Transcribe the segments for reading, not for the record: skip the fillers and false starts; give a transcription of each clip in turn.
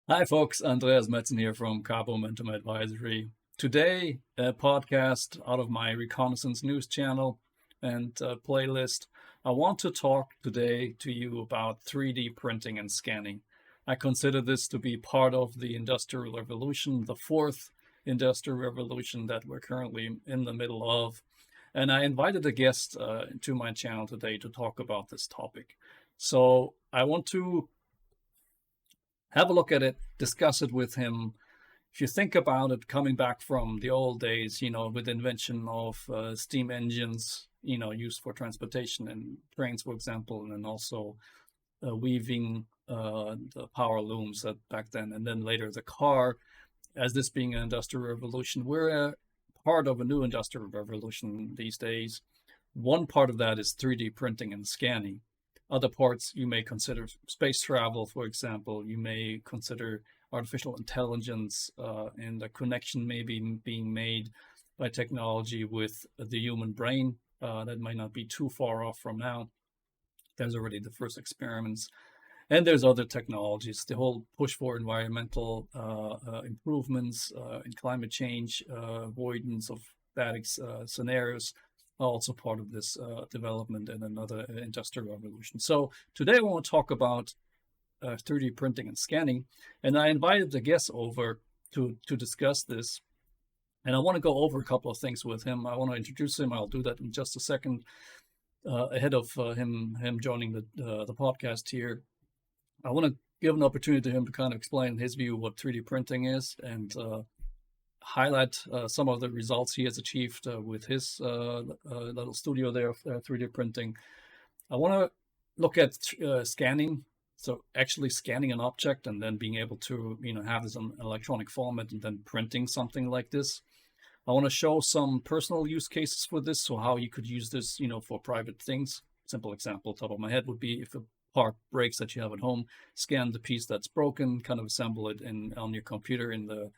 Hi, folks. Andreas Metzen here from Cabo Momentum Advisory. Today, a podcast out of my Reconnaissance News channel and playlist. I want to talk today to you about 3D printing and scanning. I consider this to be part of the Industrial Revolution, the fourth Industrial Revolution that we're currently in the middle of. And I invited a guest to my channel today to talk about this topic. So I want to have a look at it, discuss it with him. If you think about it, coming back from the old days, with the invention of steam engines, used for transportation and trains, for example, and then also weaving the power looms back then, and then later the car, as this being an industrial revolution, we're a part of a new industrial revolution these days. One part of that is 3D printing and scanning. Other parts you may consider space travel, for example. You may consider artificial intelligence and the connection maybe being made by technology with the human brain. That might not be too far off from now. There's already the first experiments. And there's other technologies. The whole push for environmental improvements in climate change, avoidance of bad scenarios, are also part of this development in another industrial revolution. So today I want to talk about 3D printing and scanning, and I invited the guest over to discuss this. And I want to go over a couple of things with him. I want to introduce him. I'll do that in just a second, ahead of him joining the podcast here. I want to give an opportunity to him to kind of explain his view of what 3D printing is and highlight some of the results he has achieved with his little studio there of 3D printing. I want to look at scanning, so actually scanning an object and then being able to have this in electronic format and then printing something like this. I want to show some personal use cases for this, so how you could use this for private things. Simple example top of my head would be if a part breaks that you have at home, scan the piece that's broken, kind of assemble it on your computer in the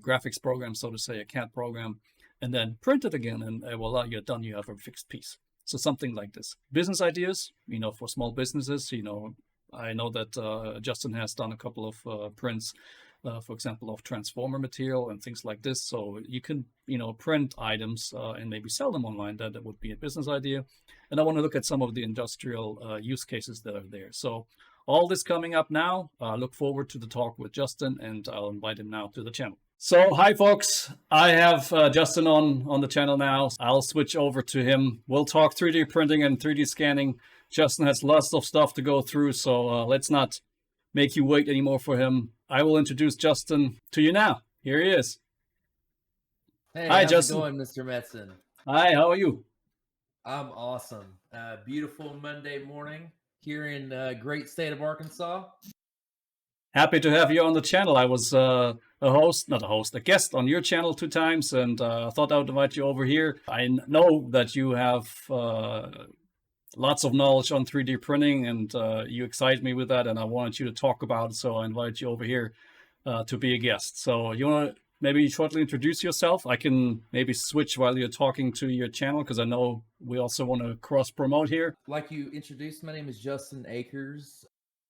graphics program, so to say, a CAD program, and then print it again, and voila, you're done. You have a fixed piece. So something like this. Business ideas, for small businesses, I know that Justin has done a couple of prints, for example, of transformer material and things like this. So you can, print items and maybe sell them online. That would be a business idea. And I want to look at some of the industrial use cases that are there. So all this coming up now. Look forward to the talk with Justin, and I'll invite him now to the channel. So, hi folks, I have Justin on the channel now. I'll switch over to him. We'll talk 3D printing and 3D scanning. Justin has lots of stuff to go through, so let's not make you wait anymore for him. I will introduce Justin to you now. Here he is. Hey, hi, how's Justin. it going, Mr. Metzen? Hi, how are you? I'm awesome. Beautiful Monday morning here in great state of Arkansas. Happy to have you on the channel. I was a guest on your channel 2 times, and I thought I would invite you over here. I know that you have lots of knowledge on 3D printing, and you excite me with that, and I wanted you to talk about it, so I invited you over here to be a guest. So you want to maybe shortly introduce yourself? I can maybe switch while you're talking to your channel, because I know we also want to cross-promote here. Like you introduced, my name is Justin Akers.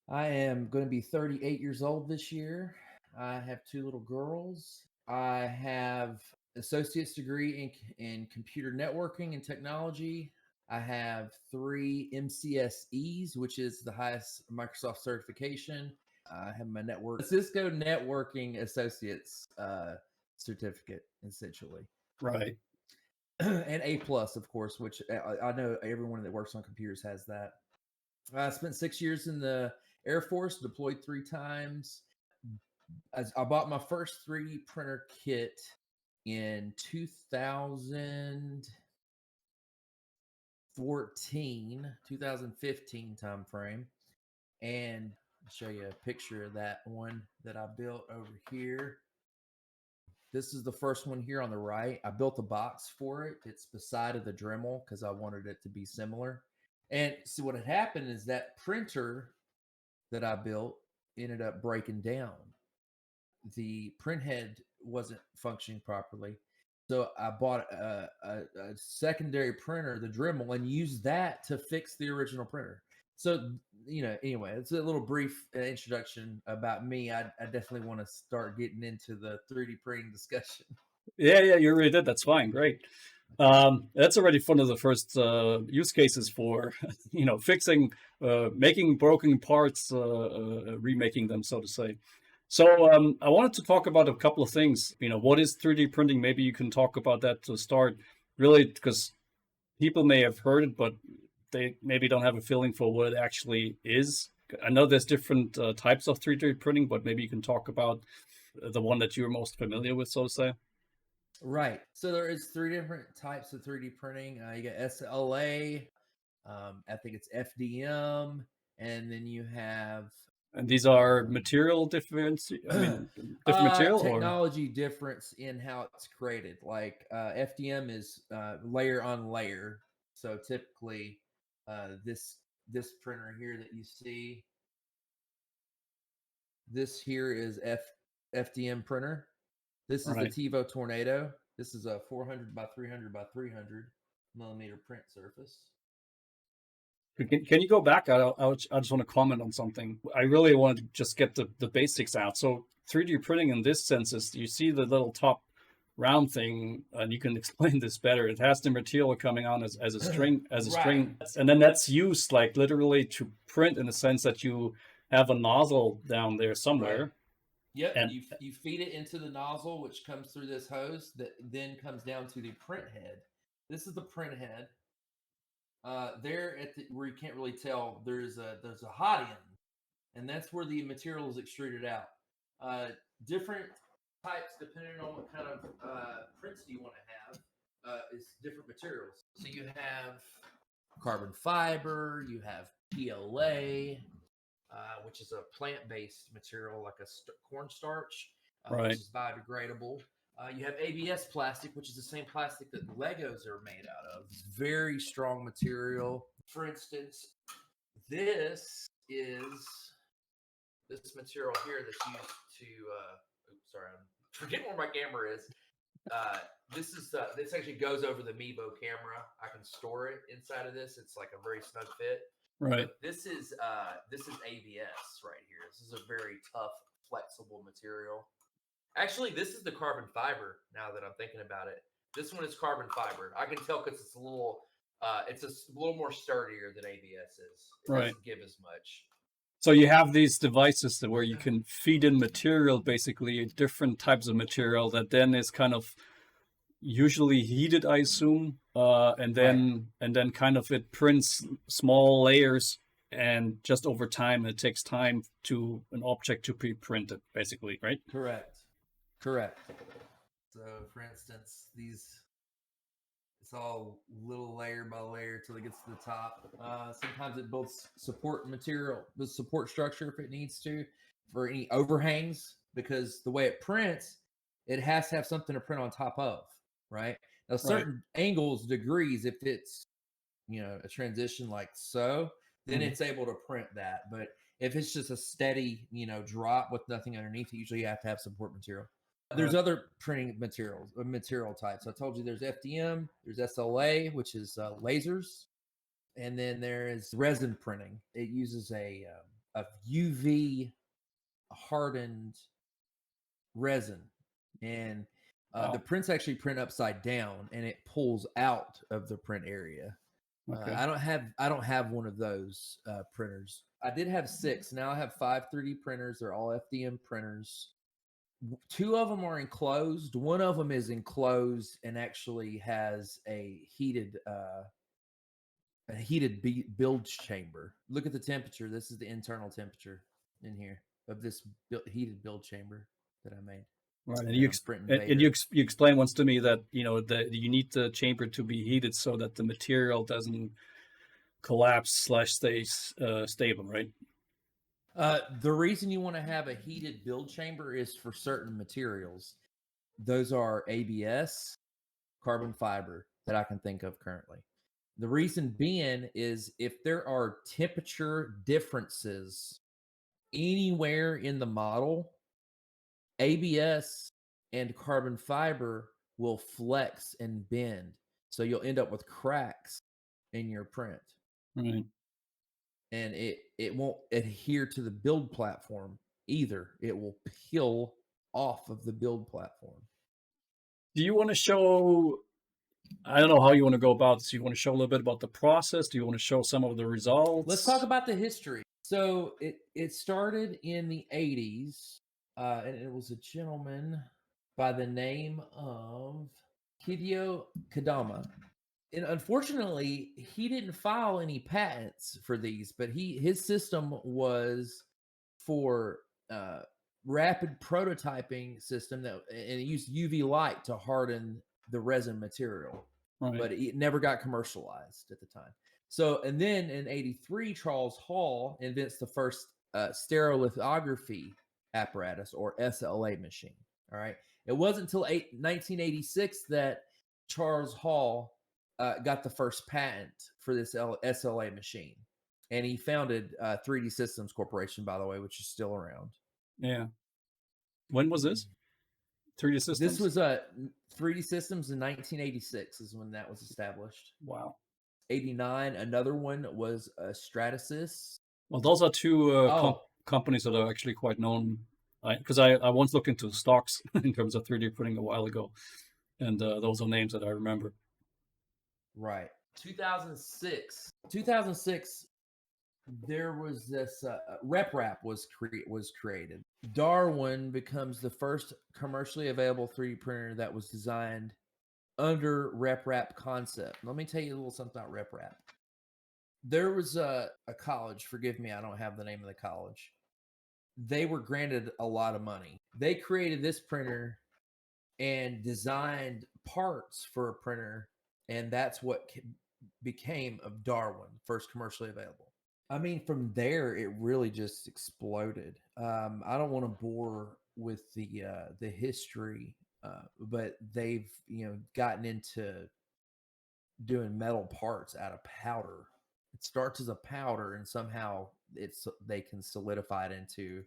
I am going to be 38 years old this year. I have 2 little girls. I have associate's degree in computer networking and technology. I have 3 MCSEs, which is the highest Microsoft certification. I have my Cisco Networking Associates certificate, essentially. Right. And A+, of course, which I know everyone that works on computers has that. I spent 6 years in the Air Force, deployed 3 times. I bought my first 3D printer kit in 2015 timeframe. And I'll show you a picture of that one that I built over here. This is the first one here on the right. I built a box for it. It's beside of the Dremel because I wanted it to be similar. And so what had happened is that printer that I built ended up breaking down. The print head wasn't functioning properly. So I bought a secondary printer, the Dremel, and used that to fix the original printer. So, anyway, it's a little brief introduction about me. I definitely want to start getting into the 3D printing discussion. Yeah, you already did. That's fine. Great. That's already one of the first use cases for, fixing, making broken parts, remaking them, so to say. So I wanted to talk about a couple of things. What is 3D printing? Maybe you can talk about that to start, really, because people may have heard it, but they maybe don't have a feeling for what it actually is. I know there's different types of 3D printing, but maybe you can talk about the one that you're most familiar with, so to say. Right. So there is three different types of 3D printing. You got SLA, I think it's FDM, and then you have And these are material difference. I mean, different material, or technology difference in how it's created. Like FDM is layer on layer. So typically, this printer here that you see, this here is FDM printer. This is the right? TiVo Tornado. This is a 400 by 300 by 300 millimeter print surface. Can you go back? I just want to comment on something. I really want to just get the basics out. So 3D printing in this sense is you see the little top round thing, and you can explain this better. It has the material coming on as a string, Right. and then that's used like literally to print in the sense that you have a nozzle down there Right. somewhere. Yep. And You feed it into the nozzle, which comes through this hose that then comes down to the print head. This is the print head. There at where you can't really tell, there's a hot end, and that's where the material is extruded out. Different types, depending on what kind of prints you want to have, is different materials. So you have carbon fiber, you have PLA, which is a plant-based material like a cornstarch, which right, is biodegradable. You have ABS plastic, which is the same plastic that Legos are made out of. It's very strong material. For instance, this is this material here that's used to. Oops, sorry, I'm forgetting where my camera is. This actually goes over the Meebo camera. I can store it inside of this. It's like a very snug fit. right, But this is ABS right here. This is a very tough, flexible material. Actually, this is the carbon fiber. Now that I'm thinking about it, this one is carbon fiber. I can tell because it's a little more sturdier than ABS is. It right. doesn't give as much. So you have these devices where you can feed in material, basically different types of material that then is kind of usually heated, I assume, and Right. then kind of it prints small layers, and just over time it takes time to an object to be printed, basically, right? Correct. Correct. So, for instance, it's all little layer by layer till it gets to the top. Sometimes it builds support material, the support structure if it needs to, for any overhangs, because the way it prints, it has to have something to print on top of, right? Now, Right. certain angles, degrees, if it's a transition like so, then Mhm. it's able to print that. But if it's just a steady, drop with nothing underneath it, usually you have to have support material. There's Right. other printing material types. I told you there's FDM, there's SLA, which is lasers, and then there is resin printing. It uses a UV hardened resin, and the Wow. prints actually print upside down, and it pulls out of the print area. Okay. I don't have one of those printers. I did have 6. Now I have 5 3D printers. They're all FDM printers. 2 of them are enclosed. One of them is enclosed and actually has a heated build chamber. Look at the temperature. This is the internal temperature in here of this heated build chamber that I made. Right. And And I'm printing Vader. you explain once to me that that you need the chamber to be heated so that the material doesn't collapse slash stays stable, right? The reason you want to have a heated build chamber is for certain materials. Those are ABS, carbon fiber that I can think of currently. The reason being is if there are temperature differences anywhere in the model, ABS and carbon fiber will flex and bend. So you'll end up with cracks in your print. Right. and it won't adhere to the build platform either. It will peel off of the build platform. Do you want to show? I don't know how you want to go about this. You want to show a little bit about the process? Do you want to show some of the results? Let's talk about the history. So it started in the 80s, and it was a gentleman by the name of Hideo Kadama. And unfortunately, he didn't file any patents for these, but his system was for rapid prototyping system and it used UV light to harden the resin material, Right. but it never got commercialized at the time. So, and then in '83, Charles Hall invents the first stereolithography apparatus, or SLA machine. All right. It wasn't until 1986 that Charles Hall got the first patent for this SLA machine. And he founded 3D Systems Corporation, by the way, which is still around. Yeah. When was this? 3D Systems? This was 3D Systems in 1986 is when that was established. Wow. 89, another one was Stratasys. Well, those are two companies that are actually quite known. Because I once looked into stocks in terms of 3D printing a while ago, and those are names that I remember. Right. 2006. 2006. There was this RepRap was created. Darwin becomes the first commercially available 3D printer that was designed under RepRap concept. Let me tell you a little something about RepRap. There was a college, forgive me, I don't have the name of the college. They were granted a lot of money. They created this printer and designed parts for a printer, and that's what became of Darwin, first commercially available. I mean, from there, it really just exploded. I don't want to bore with the history, but they've gotten into doing metal parts out of powder. It starts as a powder, and somehow they can solidify it into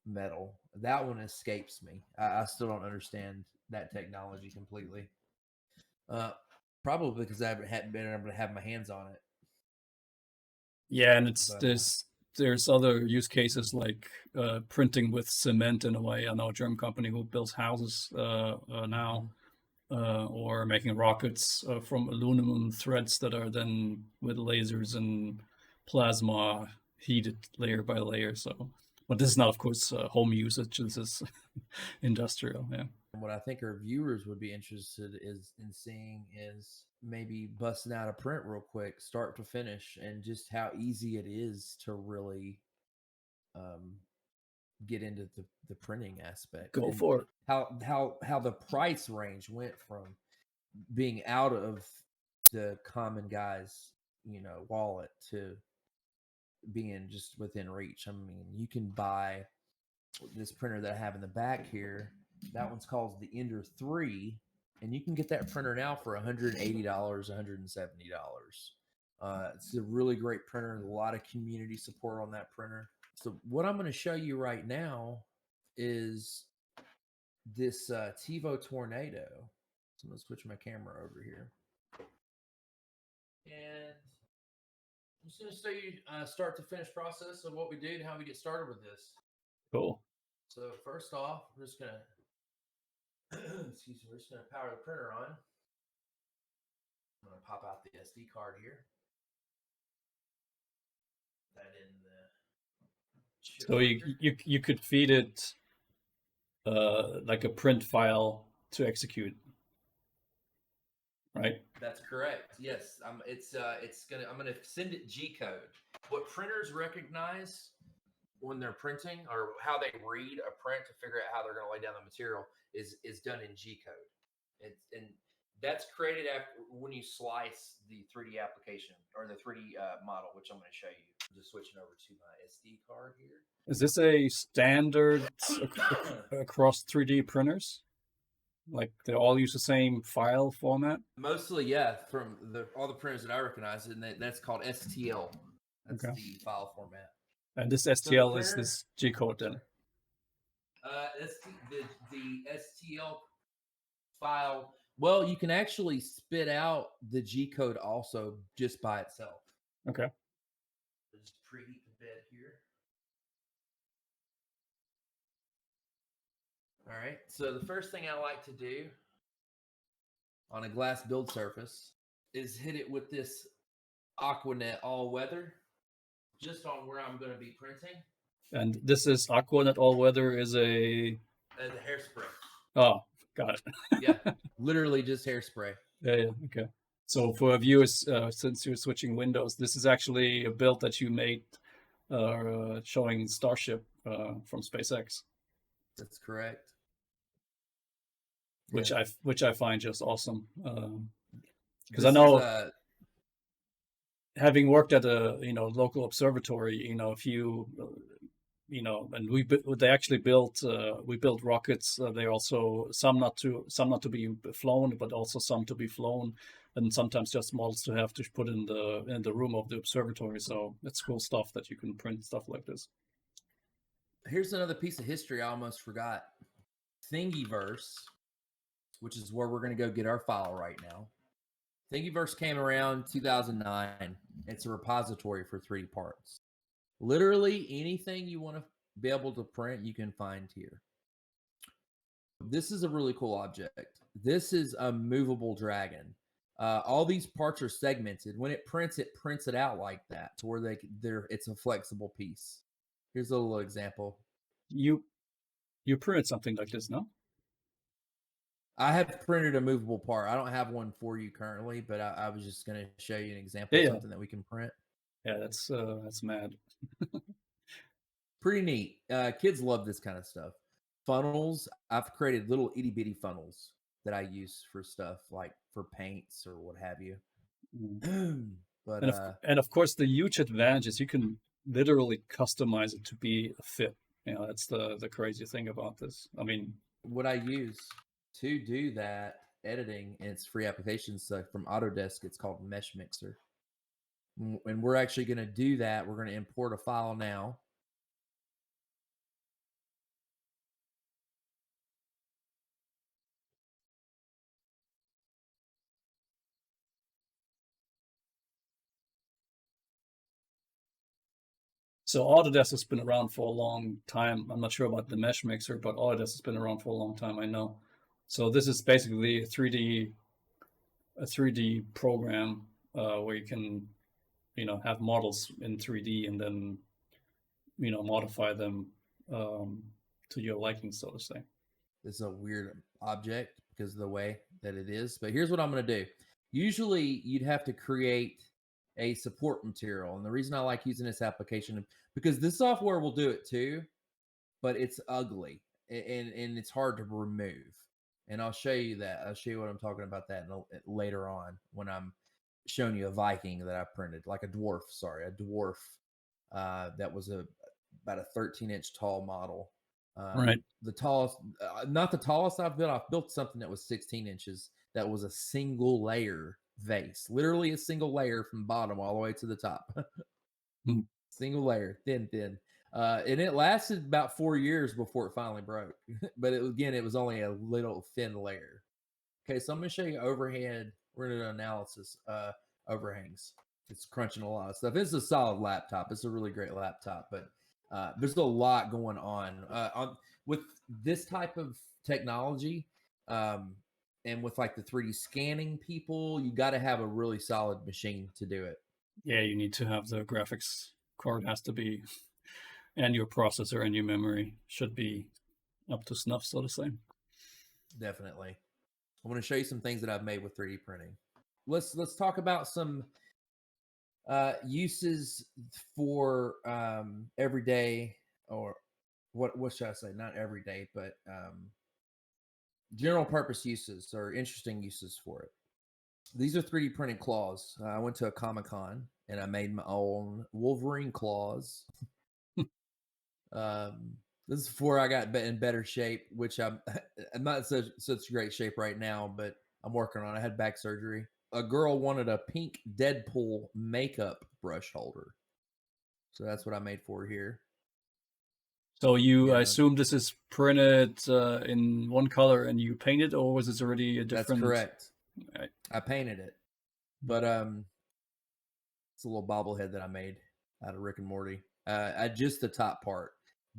metal. That one escapes me. I still don't understand that technology completely. Probably because I haven't been able to have my hands on it. Yeah, and there's other use cases like printing with cement in a way. I know a German company who builds houses now, or making rockets from aluminum threads that are then with lasers and plasma heated layer by layer. So, but this is not, of course, home usage. This is industrial. Yeah. What I think our viewers would be interested in seeing is maybe busting out a print real quick, start to finish, and just how easy it is to really get into the printing aspect. Go for it. How the price range went from being out of the common guy's wallet to being just within reach. I mean, you can buy this printer that I have in the back here. That one's called the Ender 3, and you can get that printer now for $180, $170. It's a really great printer. A lot of community support on that printer. So what I'm going to show you right now is this TiVo Tornado. So I'm going to switch my camera over here. And I'm just going to show you start to finish process of what we did and how we get started with this. Cool. So first off, we're just going to we're just going to power the printer on. I'm going to pop out the SD card here. That in the. So you could feed it like a print file to execute, right? That's correct. Yes, I'm gonna send it G code. What printers recognize when they're printing, or how they read a print to figure out how they're going to lay down the material, is done in G code. And that's created after when you slice the 3D application or the 3D model, which I'm going to show you. I'm just switching over to my SD card here. Is this a standard across 3D printers? Like they all use the same file format? Mostly, yeah. From all the printers that I recognize, and that's called STL. That's the file format. And this STL is this G code then? The STL file. Well, you can actually spit out the G code also just by itself. Okay. Just preheat the bed here. All right. So the first thing I like to do on a glass build surface is hit it with this Aquanet all weather, just on where I'm going to be printing. And this is Aquanet All Weather is The hairspray. Oh, got it. Yeah, literally just hairspray. Yeah, okay. So for viewers, since you're switching windows, this is actually a build that you made showing Starship from SpaceX. That's correct. Which Yeah. I find just awesome. Because I This know, is having worked at a local observatory, if you and they actually built we built rockets. They also some not to be flown, but also some to be flown, and sometimes just models to have to put in the room of the observatory. So it's cool stuff that you can print stuff like this. Here's another piece of history I almost forgot. Thingiverse, which is where we're going to go get our file right now. Thingiverse came around 2009. It's a repository for 3D parts. Literally anything you want to be able to print, you can find here. This is a really cool object. This is a movable dragon. All these parts are segmented. When it prints it out like that to where it's a flexible piece. Here's a little example. You printed something like this, no? I have printed a movable part. I don't have one for you currently, but I was just going to show you an example of something that we can print. Yeah, that's mad. Pretty neat. Kids love this kind of stuff. Funnels. I've created little itty bitty funnels that I use for stuff like for paints or what have you. But and of course, the huge advantage is you can literally customize it to be a fit. That's the crazy thing about this. I mean, what I use to do that editing, and it's free applications from Autodesk. It's called Mesh Mixer, and we're actually going to do that. We're going to import a file now. So Autodesk has been around for a long time. I'm not sure about the Mesh Mixer, but Autodesk has been around for a long time, I know. So this is basically a 3D program where you can, have models in 3D and then, modify them to your liking, so to say. This is a weird object because of the way that it is. But here's what I'm going to do. Usually you'd have to create a support material. And the reason I like using this application, because this software will do it too, but it's ugly and it's hard to remove. And I'll show you that. I'll show you what I'm talking about that later on when I'm showing you a Viking that I printed, like a dwarf that was about a 13-inch tall model. Right. The tallest, not the tallest I've built. I've built something that was 16 inches. That was a single layer vase, literally a single layer from bottom all the way to the top. Single layer, thin. And it lasted about 4 years before it finally broke. But it was only a little thin layer. Okay, so I'm going to show you overhead. We're going to do analysis. Overhangs. It's crunching a lot of stuff. It's a solid laptop. It's a really great laptop, but there's a lot going on with this type of technology, and with like the 3D scanning people. You got to have a really solid machine to do it. Yeah, you need to have the graphics card has to be, and your processor and your memory should be up to snuff, so to say. Definitely. I want to show you some things that I've made with 3D printing. Let's talk about some uses for everyday, or what should I say? Not everyday, but general purpose uses or interesting uses for it. These are 3D printed claws. I went to a Comic-Con and I made my own Wolverine claws. This is before I got in better shape, which I'm not such great shape right now, but I'm working on it. I had back surgery. A girl wanted a pink Deadpool makeup brush holder. So that's what I made for her here. So I assume this is printed in one color and you painted, or was this already a different? That's correct. Right. I painted it, but it's a little bobblehead that I made. out of Rick and Morty. Just the top part.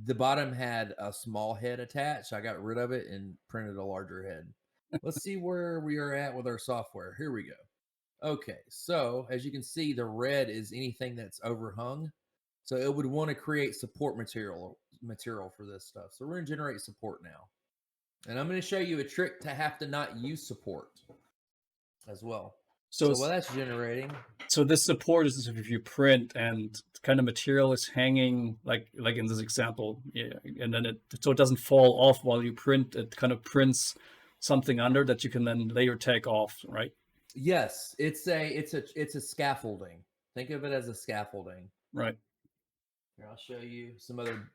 The bottom had a small head attached. I got rid of it and printed a larger head. Let's see where we are at with our software. Here we go. Okay, so as you can see, the red is anything that's overhung. So it would want to create support material for this stuff. So we're going to generate support now. And I'm going to show you a trick to have to not use support as well. So while that's generating. So this support is if you print and kind of material is hanging like in this example, yeah, and then it doesn't fall off while you print. It kind of prints something under that you can then layer take off, right? Yes, it's a scaffolding. Think of it as a scaffolding. Right. Here, I'll show you some other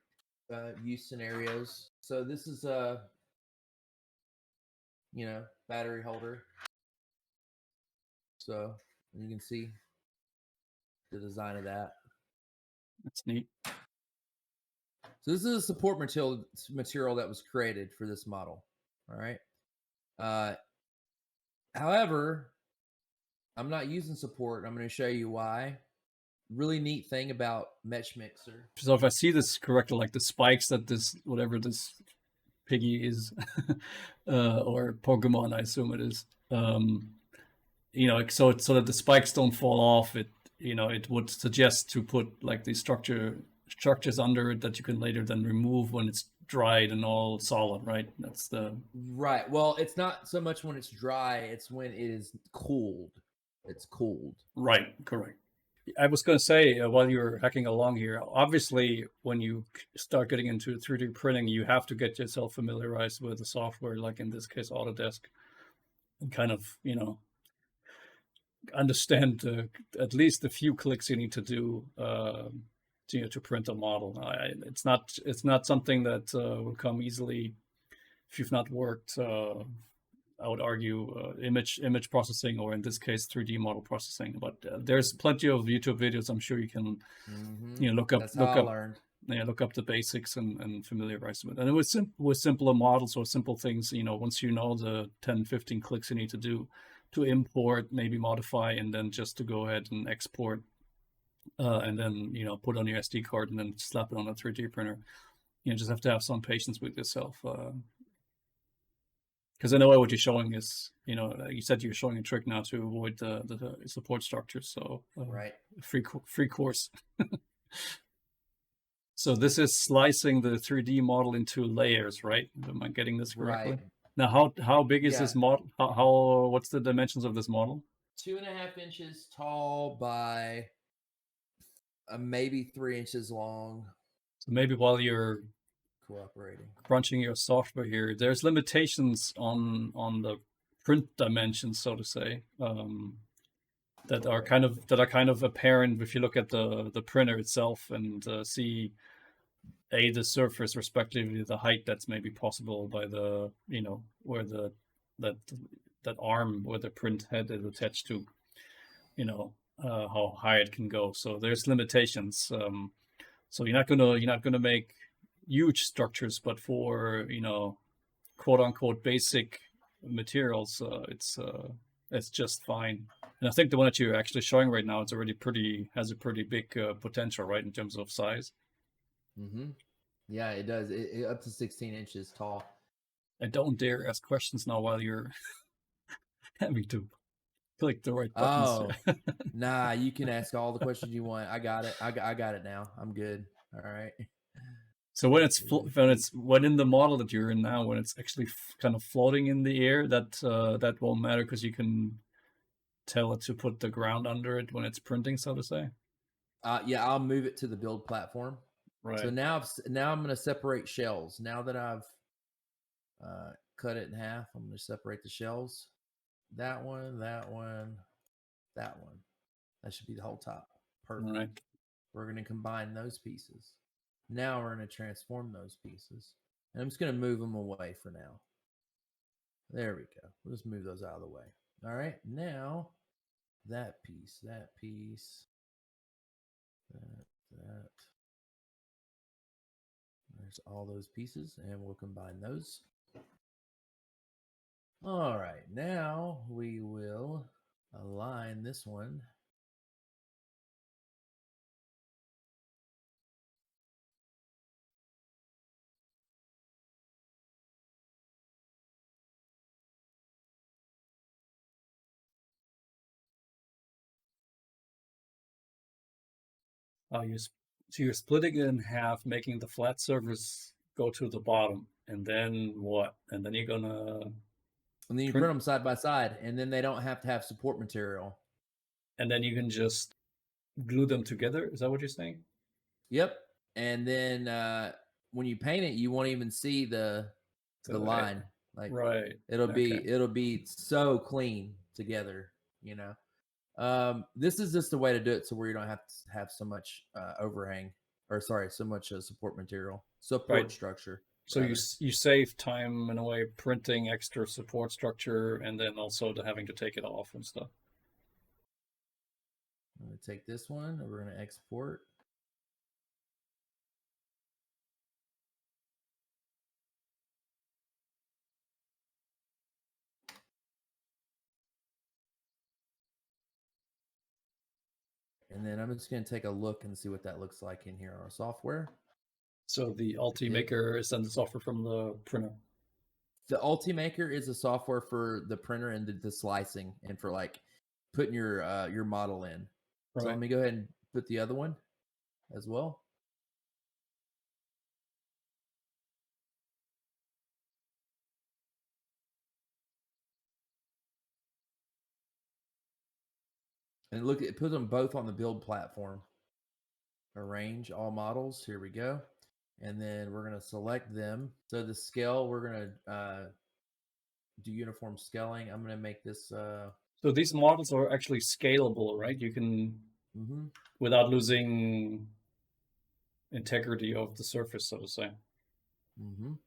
use scenarios. So this is a battery holder. So you can see the design of that. That's neat. So this is a support material that was created for this model. All right. However, I'm not using support. I'm going to show you why. Really neat thing about Mesh Mixer. So if I see this correctly, like the spikes that this whatever this piggy is, or Pokemon, I assume it is. So that the spikes don't fall off. It would suggest to put like these structures under it that you can later then remove when it's dried and all solid, right? That's the right. Well, it's not so much when it's dry; it's when it is cooled. It's cooled. Right. Correct. I was going to say while you're hacking along here, obviously, when you start getting into 3D printing, you have to get yourself familiarized with the software, like in this case, Autodesk, and kind of understand at least a few clicks you need to do to print a model. It's not something that will come easily if you've not worked. I would argue image processing, or in this case 3D model processing. But there's plenty of YouTube videos. I'm sure you can look up look up the basics and familiarize with it. And with simpler models or simple things, once you know the 10-15 clicks you need to do to import, maybe modify, and then just to go ahead and export, and then put on your SD card and then slap it on a 3D printer. You just have to have some patience with yourself. Because I know what you're showing is, you said you're showing a trick now to avoid the support structures. So right, free course. So this is slicing the 3D model into layers, right? Am I getting this correctly? Right. Now, how big is this model? How what's the dimensions of this model? 2.5 inches tall by maybe 3 inches long. So maybe while you're cooperating crunching your software here, there's limitations on the print dimensions, so to say, that are kind of apparent if you look at the printer itself and see the surface, respectively the height that's maybe possible by the where that arm where the print head is attached to, how high it can go. So there's limitations. So you're not gonna make huge structures, but for quote unquote basic materials, it's just fine. And I think the one that you're actually showing right now, has a pretty big potential, right, in terms of size. Mm-hmm. Yeah, it does. It up to 16 inches tall. And don't dare ask questions now while you're having to click the right buttons. Oh, nah, you can ask all the questions you want. I got it. I got it now. I'm good. All right. So when when in the model that you're in now, when it's actually kind of floating in the air, that won't matter because you can tell it to put the ground under it when it's printing, so to say. Yeah, I'll move it to the build platform. Right. So now I'm going to separate shells. Now that I've cut it in half, I'm going to separate the shells. That one, that one, that one. That should be the whole top. Perfect. Right. We're going to combine those pieces. Now we're going to transform those pieces. And I'm just going to move them away for now. There we go. We'll just move those out of the way. All right. Now, that piece, that. There's all those pieces, and we'll combine those. All right. Now we will align this one So you're splitting it in half, making the flat surface go to the bottom, and then what? And then you're gonna And then you print them side by side, and then they don't have to have support material. And then you can just glue them together. Is that what you're saying? Yep. And then when you paint it, you won't even see the line. Like right. it'll be so clean together, you know. This is just the way to do it, so where you don't have to have so much overhang, or sorry, so much support material, support structure. So you save time in a way, printing extra support structure, and then also having to take it off and stuff. I'm going to take this one, and we're going to export. And then I'm just going to take a look and see what that looks like in here on our software. So the Ultimaker is then the software from the printer. The Ultimaker is a software for the printer and the slicing, and for like putting your model in. Right. So let me go ahead and put the other one as well. And look, it puts them both on the build platform. Arrange all models. Here we go. And then we're going to select them. So the scale, we're going to do uniform scaling. I'm going to make this. So these models are actually scalable, right? You can, without losing integrity of the surface, so to say.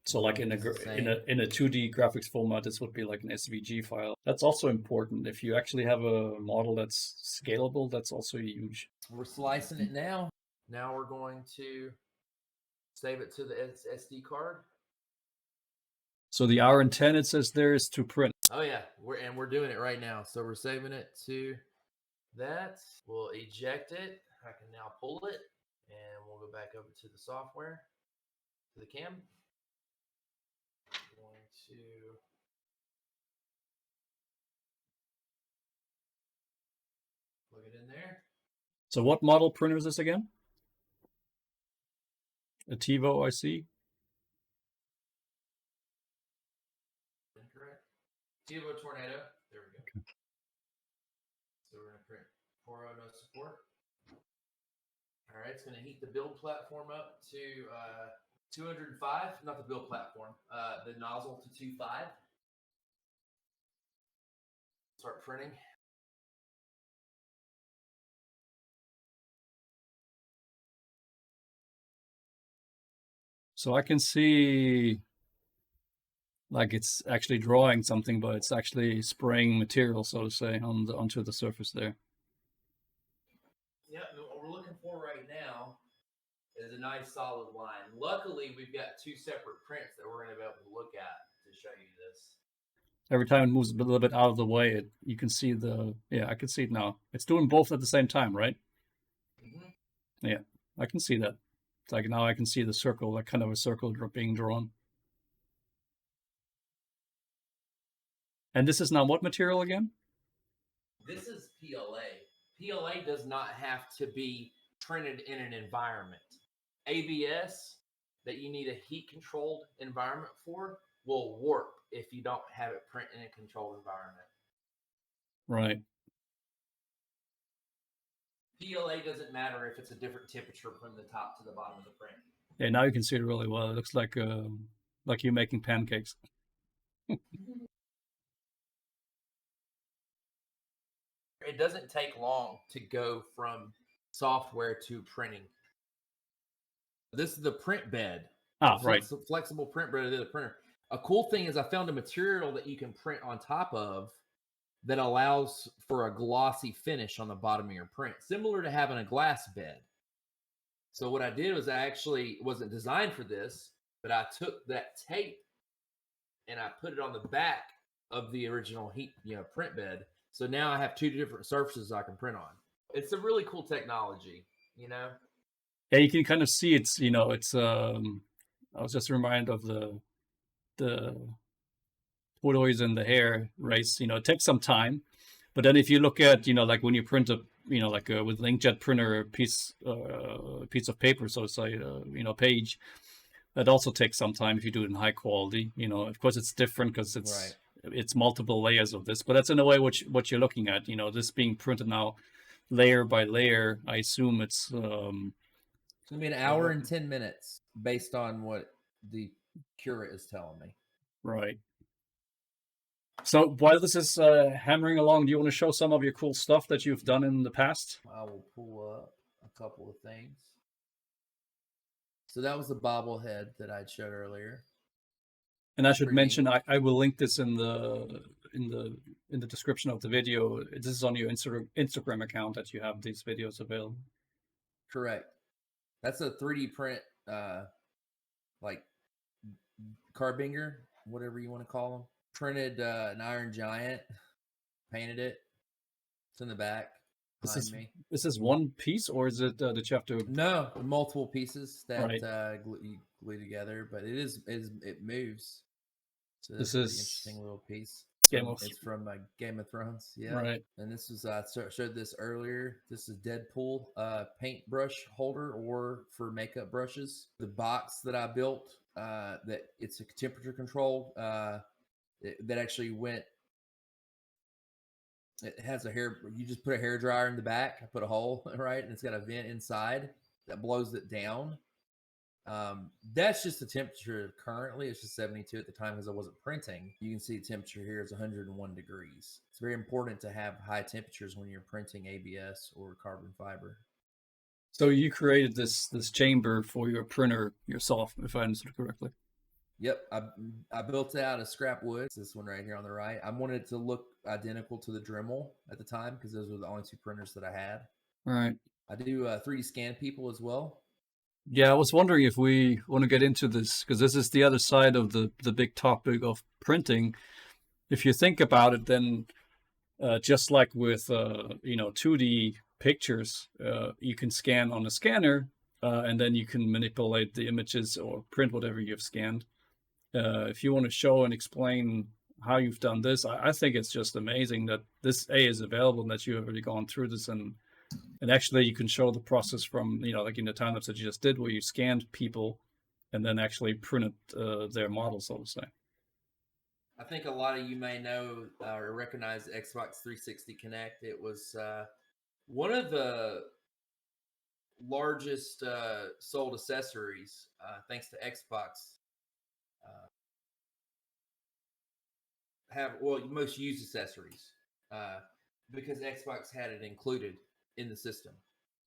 So like in a 2D graphics format, this would be like an SVG file. That's also important. If you actually have a model that's scalable, that's also huge. We're slicing it now. Now we're going to save it to the SD card. So the RN10, it says there, is to print. Oh yeah, we're doing it right now. So we're saving it to that. We'll eject it. I can now pull it, and we'll go back over to the software, to the cam. I'm going to plug it in there. So what model printer is this again? A TiVo, I see. Incorrect. TiVo Tornado. There we go. Okay. So we're going to print 4.0 no support. All right, it's going to heat the build platform up to 205. Not the build platform. The nozzle to 2.5. Start printing. So I can see like it's actually drawing something, but it's actually spraying material, so to say, onto the surface there. Yeah, what we're looking for right now is a nice solid line. Luckily, we've got two separate prints that we're going to be able to look at to show you this. Every time it moves a little bit out of the way, you can see I can see it now. It's doing both at the same time, right? Yeah, I can see that. It's like now I can see the circle, like kind of a circle being drawn. And this is now what material again? This is PLA. PLA does not have to be printed in an environment. ABS, that you need a heat-controlled environment for, will warp if you don't have it print in a controlled environment. Right. PLA doesn't matter if it's a different temperature from the top to the bottom of the print. Yeah, now you can see it really well. It looks like you're making pancakes. It doesn't take long to go from software to printing. This is the print bed. Right. Flexible print bed of the printer. A cool thing is I found a material that you can print on top of that allows for a glossy finish on the bottom of your print, similar to having a glass bed. So what I did was I actually wasn't designed for this, but I took that tape and I put it on the back of the original print bed. So now I have two different surfaces I can print on. It's a really cool technology, Yeah, you can kind of see it's, I was just reminded of the tortoise and the hare race. It takes some time. But then if you look at, like when you print like with an inkjet printer piece of paper, so it's like page. That also takes some time if you do it in high quality. Of course, it's different because Right. it's multiple layers of this, but that's in a way what you're looking at. This being printed now layer by layer. I assume it's It's gonna be an hour and 10 minutes based on what the curate is telling me. right. So while this is hammering along, do you want to show some of your cool stuff that you've done in the past? I will pull up a couple of things. So that was the bobblehead that I showed earlier. And I should Pretty mention, neat. I will link this in the description of the video. This is on your Instagram account that you have these videos available. Correct. That's a 3D print, like carbinger, whatever you want to call them. Printed an Iron Giant, painted it. It's in the back behind me. Is this one piece, or is it that you have to? No, multiple pieces that Right. you glue together, but it moves. So This that's a pretty is interesting little piece. It's from Game of Thrones. Yeah. Right. And this is I showed this earlier. This is Deadpool paintbrush holder or for makeup brushes. The box that I built that it's a temperature controlled that actually went. It has a hair. You just put a hair dryer in the back. I put a hole right, and it's got a vent inside that blows it down. That's just the temperature currently. It's just 72 at the time because I wasn't printing. You can see the temperature here is 101 degrees. It's very important to have high temperatures when you're printing ABS or carbon fiber. So you created this chamber for your printer yourself, if I understood correctly. Yep, I built it out of scrap wood. This one right here on the right. I wanted it to look identical to the Dremel at the time because those were the only two printers that I had. All right. I do 3D scan people as well. Yeah, I was wondering if we want to get into this because this is the other side of the big topic of printing. If you think about it, then just like with 2D pictures, you can scan on a scanner, and then you can manipulate the images or print whatever you've scanned. If you want to show and explain how you've done this, I think it's just amazing that this is available and that you have already gone through this and actually you can show the process from like in the time lapse that you just did where you scanned people and then actually printed their model, so to say. I think a lot of you may know or recognize the Xbox 360 Connect. It was one of the largest sold accessories thanks to Xbox. Most used accessories because Xbox had it included in the system.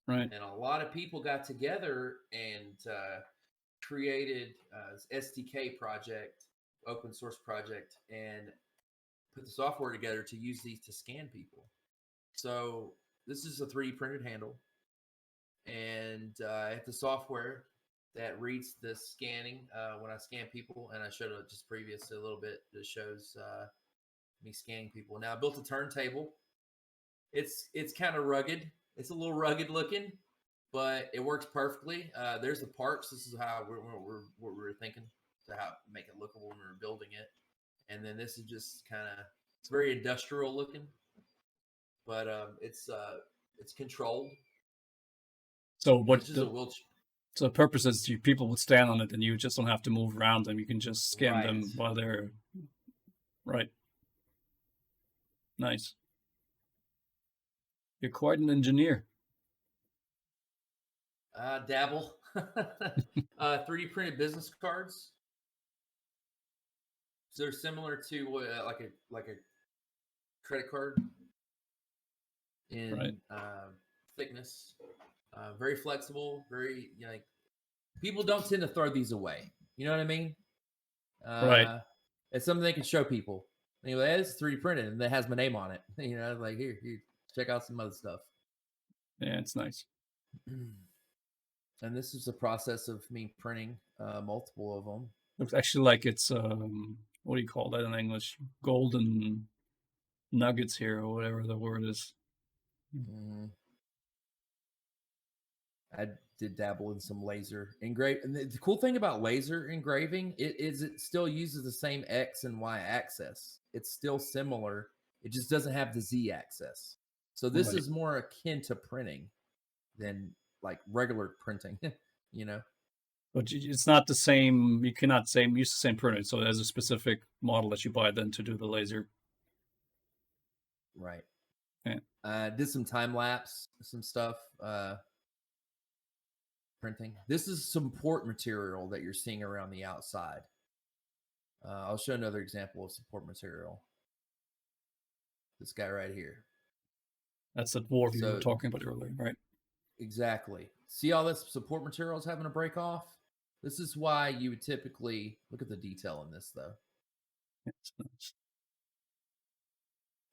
Right. And a lot of people got together and created SDK project, open source project, and put the software together to use these to scan people. So this is a 3D printed handle, and I have the software that reads the scanning when I scan people, and I showed it just previously a little bit that shows me scanning people. Now I built a turntable. It's kind of rugged. It's a little rugged looking, but it works perfectly. There's the parts. This is how what we were thinking to how make it lookable when we were building it. And then this is just it's very industrial looking, but it's controlled. So what the purpose is people would stand on it and you just don't have to move around them. You can just scan them while they're right. Nice. You're quite an engineer. Dabble. 3D printed business cards. So they're similar to like a credit card in thickness. Very flexible. Very people don't tend to throw these away. You know what I mean? Right. It's something they can show people. Anyway, it's 3D printed and it has my name on it. Like here, check out some other stuff. Yeah, it's nice. And this is the process of me printing multiple of them. Looks actually like it's what do you call that in English? Golden nuggets here, or whatever the word is. Mm-hmm. I did dabble in some laser engrave. And the cool thing about laser engraving it still uses the same X and Y axis. It's still similar. It just doesn't have the Z axis. So this Right. is more akin to printing than like regular printing, you know? But it's not the same. You cannot use the same printer. So there's a specific model that you buy then to do the laser. Right. Yeah. Did some time lapse, some stuff, printing. This is support material that you're seeing around the outside. I'll show another example of support material. This guy right here. That's the dwarf you were So talking about earlier, right? exactly. See all this support material is having to break off? This is why you would typically look at the detail in this though. It's nice.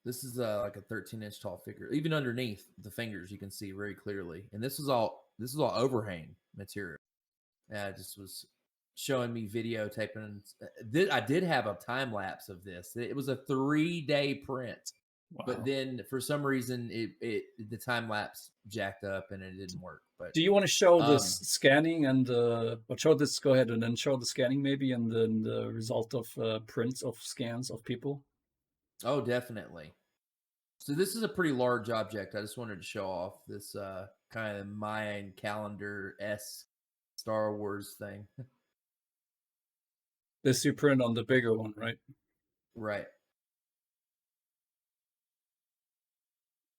This is like a 13-inch tall figure. Even underneath the fingers, you can see very clearly. And this is all overhang material. I just was showing me videotaping. I did have a time lapse of this. It was a 3-day print, but Wow. then for some reason the time lapse jacked up and it didn't work. But Do you want to show this scanning and but show this? Go ahead and then show the scanning maybe, and then the result of prints of scans of people. oh, definitely. So this is a pretty large object. I just wanted to show off this kind of Mayan calendar-esque Star Wars thing. This you print on the bigger one, right? Right.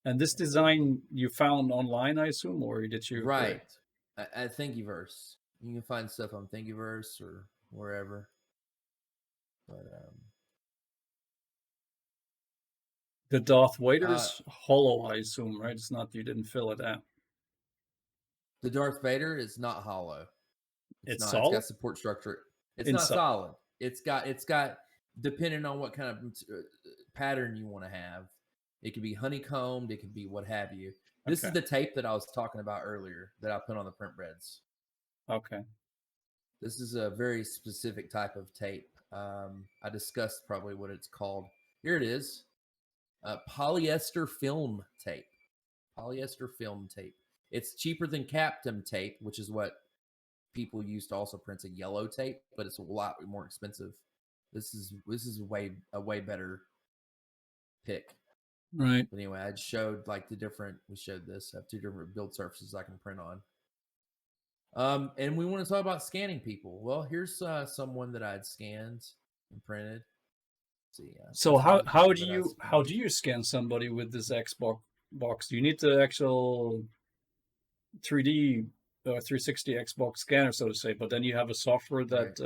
And this design you found online, I assume, or did you? Right. At Thingiverse. You can find stuff on Thingiverse or wherever. But The Darth Vader's hollow, I assume, right? It's not, you didn't fill it out. the Darth Vader is not hollow. It's not. solid? It's got support structure. It's not solid. It's got depending on what kind of pattern you want to have. It could be honeycombed. It could be what have you. This is the tape that I was talking about earlier that I put on the print breads. Okay. This is a very specific type of tape. I discussed probably what it's called. Here it is. Polyester film tape. Polyester film tape. It's cheaper than Captain tape, which is what people use to also print a yellow tape, but it's a lot more expensive. This is a way better pick. Right. But anyway, I showed like we showed this. I have 2 different build surfaces I can print on. And we want to talk about scanning people. Well, here's someone that I'd scanned and printed. Let's see. So how do you scan somebody with this Xbox box? Do you need the actual 3D 360 Xbox scanner, so to say? But then you have a software that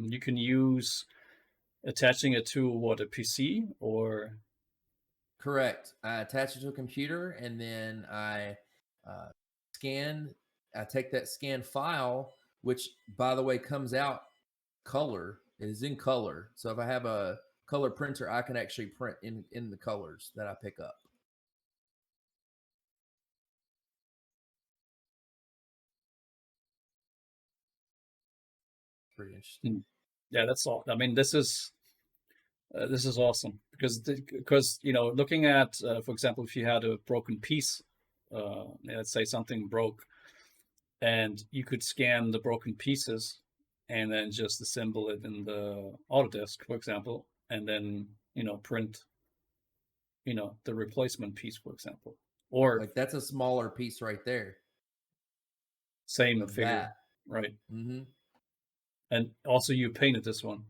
you can use, attaching it to what, a PC or? Correct. I attach it to a computer and then I scan. I take that scan file, which by the way comes out color. It is in color. So if I have a color printer, I can actually print in the colors that I pick up. Pretty interesting. Yeah, that's all. I mean, this is awesome because you know, looking at for example, if you had a broken piece, let's say something broke, and you could scan the broken pieces and then just assemble it in the Autodesk, for example, and then, you know, print, you know, the replacement piece, for example, or like that's a smaller piece right there. same figure, that. right? Mm-hmm. And also, you painted this one.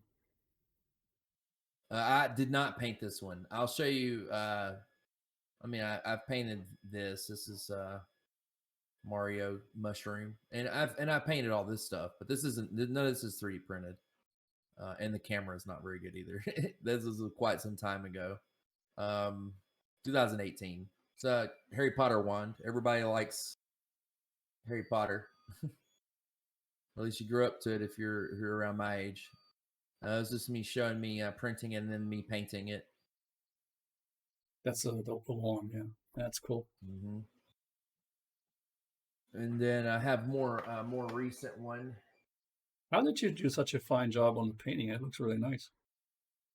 I did not paint this one. I'll show you. I mean, I've painted this. This is Mario mushroom, and I painted all this stuff, but this isn't. None of this is 3D printed, and the camera is not very good either. This was quite some time ago, 2018. It's a Harry Potter wand. Everybody likes Harry Potter. At least you grew up to it if you're around my age. It was just me showing me printing and then me painting it. That's the wand, yeah. That's cool. Mm-hmm. And then I have more recent one. How did you do such a fine job on the painting? It looks really nice.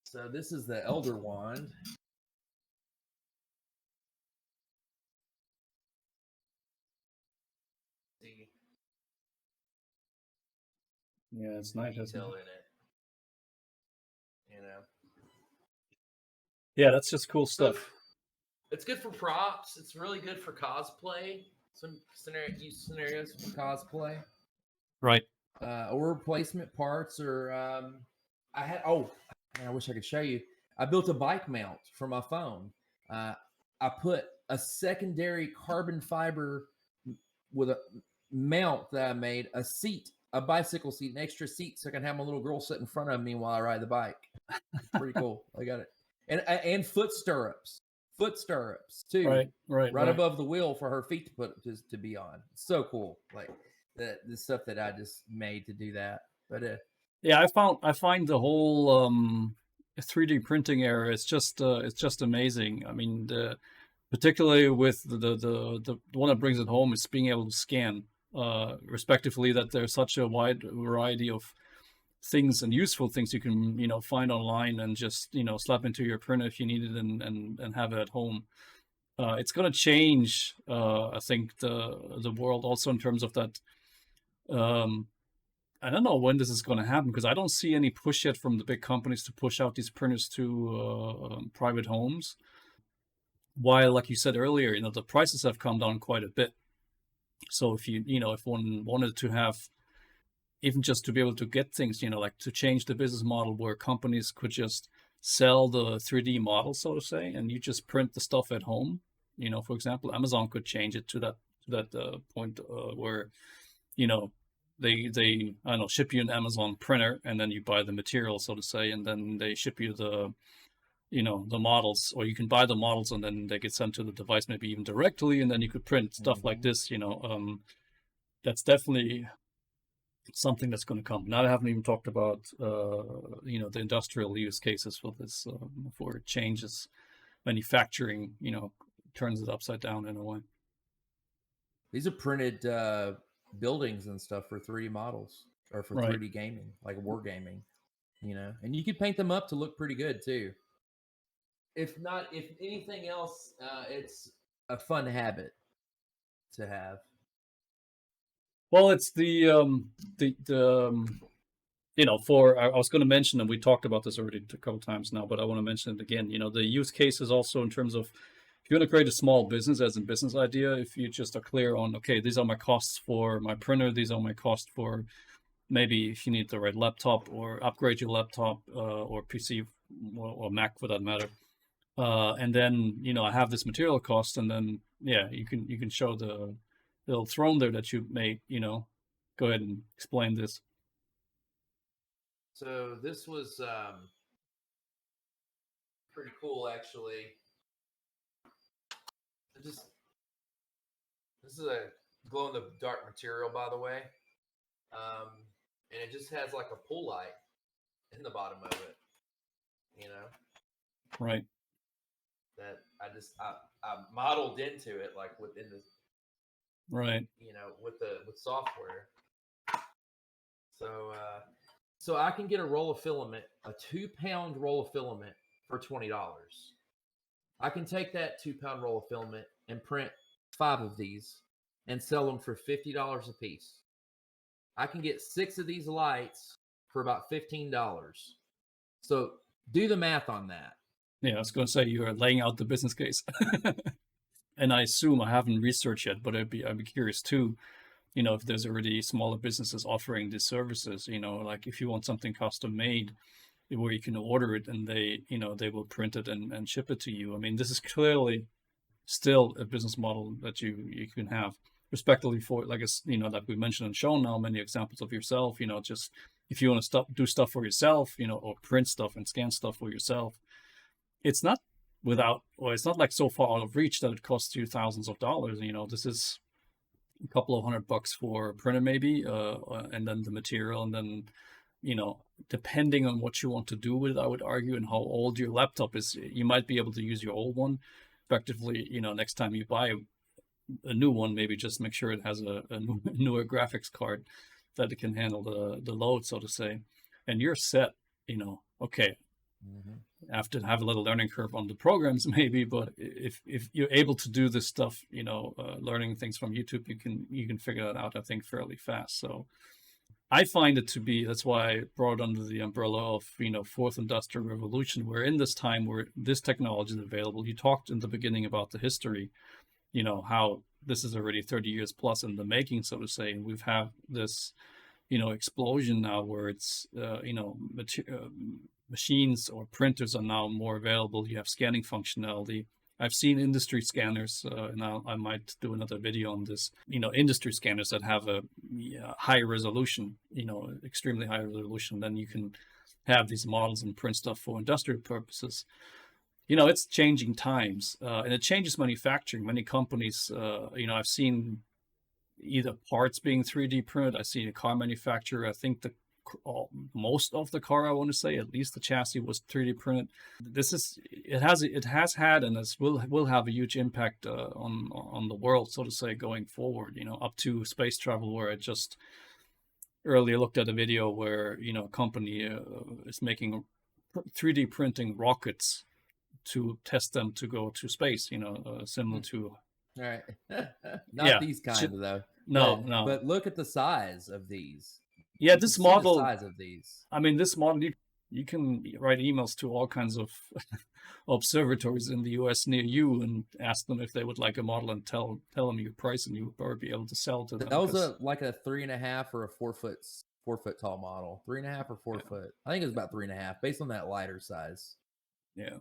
So this is the Elder Wand. See. Yeah, it's nice. Detail in it. You know. Yeah, that's just cool stuff. It's good for props. It's really good for cosplay. Some scenarios for cosplay. Right. Or replacement parts, or I had. Oh, man, I wish I could show you. I built a bike mount for my phone. I put a secondary carbon fiber with a mount that I made, a seat, a bicycle seat, an extra seat, so I can have my little girl sit in front of me while I ride the bike. Pretty cool. I got it, and foot stirrups too, right above the wheel for her feet to be on. It's so cool, like the stuff that I just made to do that. But yeah, I find the whole 3D printing era, it's just amazing. I mean, particularly with the one that brings it home is being able to scan, respectively, that there's such a wide variety of things and useful things you can find online and just slap into your printer if you need it and have it at home. It's going to change, I think, the world also in terms of that. I don't know when this is going to happen, because I don't see any push yet from the big companies to push out these printers to private homes. While, like you said earlier, the prices have come down quite a bit. So if one wanted to have, even just to be able to get things, like to change the business model where companies could just sell the 3D model, so to say, and you just print the stuff at home. For example, Amazon could change it to that point where, they I don't know, ship you an Amazon printer, and then you buy the material, so to say, and then they ship you the models, or you can buy the models and then they get sent to the device, maybe even directly, and then you could print stuff like this. That's definitely something that's going to come. Now I haven't even talked about the industrial use cases for this, for it changes manufacturing, turns it upside down in a way. These are printed buildings and stuff for 3D models, or for 3D gaming, like war gaming, and you could paint them up to look pretty good too. If anything else, it's a fun habit to have. Well, it's I was going to mention, and we talked about this already a couple times now, but I want to mention it again. The use cases also in terms of, if you want to create a small business as a business idea, if you just are clear on, okay, these are my costs for my printer, these are my costs for maybe if you need the right laptop or upgrade your laptop or PC or Mac for that matter. And then, I have this material cost, and then, yeah, you can show the little throne there that you made, go ahead and explain this. So this was pretty cool, actually. This is a glow in the dark material, by the way. And it just has like a pool light in the bottom of it, Right. That I modeled into it, like within the, right, with software. So I can get a roll of filament, a 2-pound roll of filament, for $20. I can take that 2-pound roll of filament and print 5 of these and sell them for $50 a piece. I can get 6 of these lights for about $15. So do the math on that. Yeah, I was going to say, you are laying out the business case. And I assume, I haven't researched yet, but I'd be curious too, if there's already smaller businesses offering these services, like if you want something custom made where you can order it and they will print it and ship it to you. I mean, this is clearly still a business model that you can have, respectively, for, like, like we mentioned and shown now many examples of yourself, just if you want to do stuff for yourself, or print stuff and scan stuff for yourself. It's not it's not like so far out of reach that it costs you thousands of dollars. This is a couple of $100 for a printer maybe, and then the material, and then, depending on what you want to do with it, I would argue, and how old your laptop is, you might be able to use your old one effectively. Next time you buy a new one, maybe just make sure it has a newer graphics card that it can handle the load, so to say, and you're set. Okay. I have to have a little learning curve on the programs maybe, but if you're able to do this stuff, learning things from YouTube, you can figure that out, I think, fairly fast. So I find it to be, that's why I brought under the umbrella of, fourth industrial revolution, where in this time where this technology is available. You talked in the beginning about the history, how this is already 30 years plus in the making, so to say. And we've had this, explosion now where it's, machines or printers are now more available. You have scanning functionality. I've seen industry scanners, and I might do another video on this. Industry scanners that have a high resolution, extremely high resolution. Then you can have these models and print stuff for industrial purposes. It's changing times, and it changes manufacturing. Many companies, I've seen either parts being 3D printed. I've seen a car manufacturer. I think most of the car, I want to say, at least the chassis was 3D printed. It has had, and this will have a huge impact on the world, so to say, going forward. Up to space travel, where I just earlier looked at a video where a company is making 3D printing rockets to test them to go to space. Similar to. All right. Not these kind though. No. But look at the size of these. Yeah, this model. The size of these. I mean, this model, you can write emails to all kinds of observatories in the U.S. near you and ask them if they would like a model and tell them your price, and you would probably be able to sell to them. That was like a 3.5 or a 4 foot tall model. 3.5 or 4 foot. I think it was about 3.5, based on that lighter size. Yeah.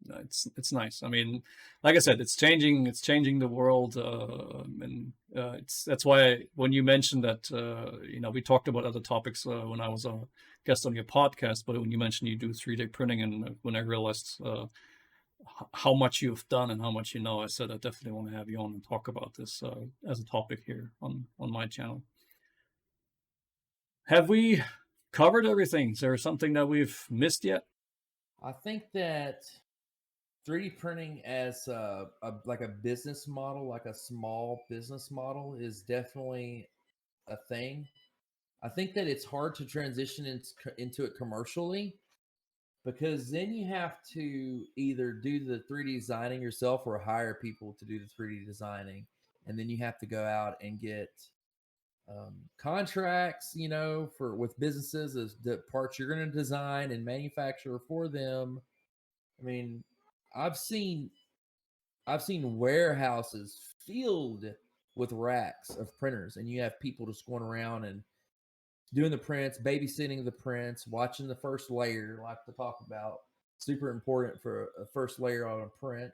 No, it's nice. I mean, like I said, it's changing the world, and that's why when you mentioned that, we talked about other topics when I was a guest on your podcast, but when you mentioned you do 3D printing, and when I realized how much you've done and how much you know, I said I definitely want to have you on and talk about this as a topic here on my channel. Have we covered everything? Is there something that we've missed yet? I think that 3D printing as like a business model, like a small business model, is definitely a thing. I think that it's hard to transition into it commercially, because then you have to either do the 3D designing yourself or hire people to do the 3D designing. And then you have to go out and get contracts, with businesses as the parts you're going to design and manufacture for them. I mean, I've seen warehouses filled with racks of printers, and you have people just going around and doing the prints, babysitting the prints, watching the first layer, like to talk about. Super important for a first layer on a print.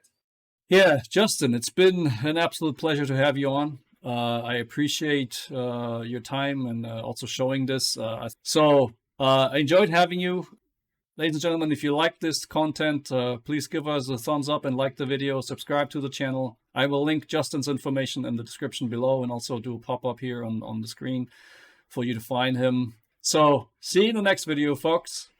Yeah, Justin, it's been an absolute pleasure to have you on. I appreciate your time and also showing this. I enjoyed having you. Ladies and gentlemen, if you like this content, please give us a thumbs up and like the video, subscribe to the channel. I will link Justin's information in the description below, and also do a pop-up here on the screen for you to find him. So, see you in the next video, folks.